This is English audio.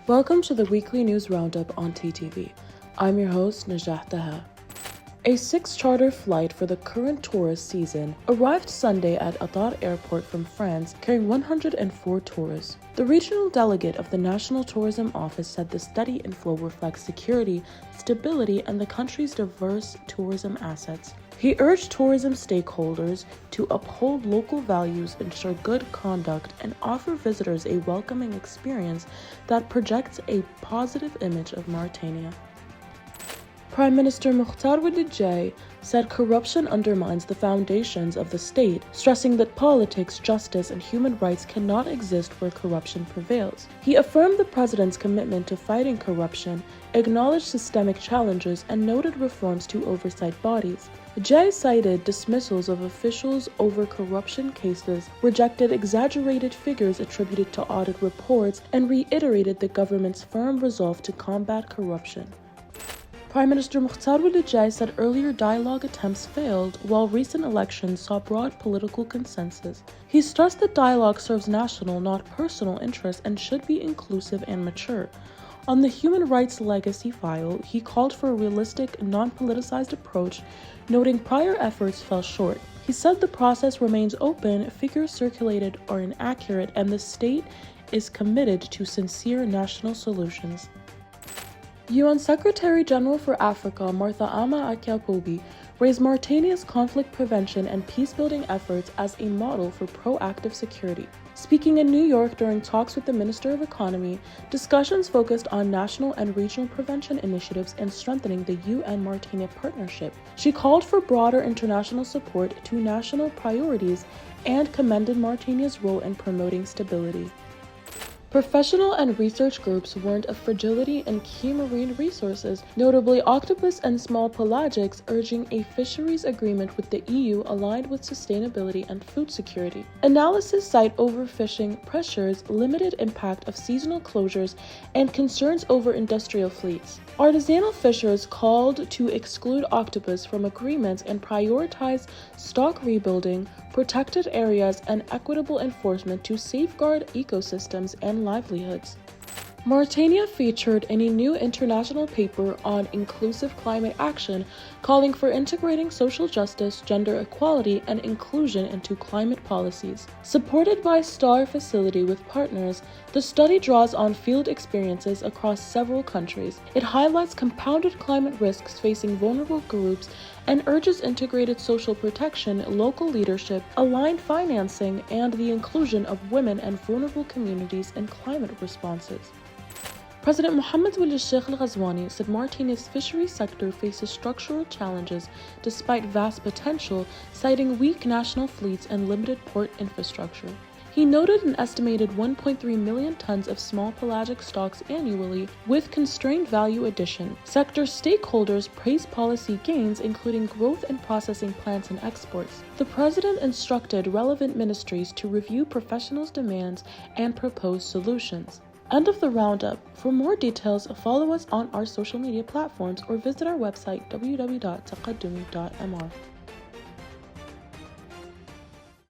Welcome to the weekly news roundup on TTV. I'm your host, Najah Taha. A 6-charter flight for the current tourist season arrived Sunday at Atar Airport from France, carrying 104 tourists. The regional delegate of the National Tourism Office said the steady inflow reflects security, stability, and the country's diverse tourism assets. He urged tourism stakeholders to uphold local values, ensure good conduct, and offer visitors a welcoming experience that projects a positive image of Mauritania. Prime Minister Mukhtar Walid said corruption undermines the foundations of the state, stressing that politics, justice, and human rights cannot exist where corruption prevails. He affirmed the president's commitment to fighting corruption, acknowledged systemic challenges, and noted reforms to oversight bodies. Jay cited dismissals of officials over corruption cases, rejected exaggerated figures attributed to audit reports, and reiterated the government's firm resolve to combat corruption. Prime Minister Mukhtar Walid said earlier dialogue attempts failed, while recent elections saw broad political consensus. He stressed that dialogue serves national, not personal interests, and should be inclusive and mature. On the human rights legacy file, he called for a realistic, non-politicized approach, noting prior efforts fell short. He said the process remains open, figures circulated are inaccurate, and the state is committed to sincere national solutions. UN Secretary-General for Africa Martha Ama Akyapobi raised Mauritania's conflict prevention and peacebuilding efforts as a model for proactive security. Speaking in New York during talks with the Minister of Economy, discussions focused on national and regional prevention initiatives and strengthening the UN-Mauritania partnership. She called for broader international support to national priorities and commended Mauritania's role in promoting stability. Professional and research groups warned of fragility in key marine resources, notably octopus and small pelagics, urging a fisheries agreement with the EU aligned with sustainability and food security. Analysis cite overfishing pressures, limited impact of seasonal closures, and concerns over industrial fleets. Artisanal fishers called to exclude octopus from agreements and prioritize stock rebuilding, protected areas, and equitable enforcement to safeguard ecosystems and livelihoods. Mauritania featured in a new international paper on inclusive climate action, calling for integrating social justice, gender equality, and inclusion into climate policies. Supported by STAR Facility with partners, the study draws on field experiences across several countries. It highlights compounded climate risks facing vulnerable groups and urges integrated social protection, local leadership, aligned financing, and the inclusion of women and vulnerable communities in climate responses. President Mohammed Wuld Sheikh Al Ghazwani said Mauritania's fisheries sector faces structural challenges despite vast potential, citing weak national fleets and limited port infrastructure. He noted an estimated 1.3 million tons of small pelagic stocks annually, with constrained value addition. Sector stakeholders praised policy gains, including growth in processing plants and exports. The president instructed relevant ministries to review professionals' demands and propose solutions. End of the roundup. For more details, follow us on our social media platforms or visit our website www.taqaddumi.mr.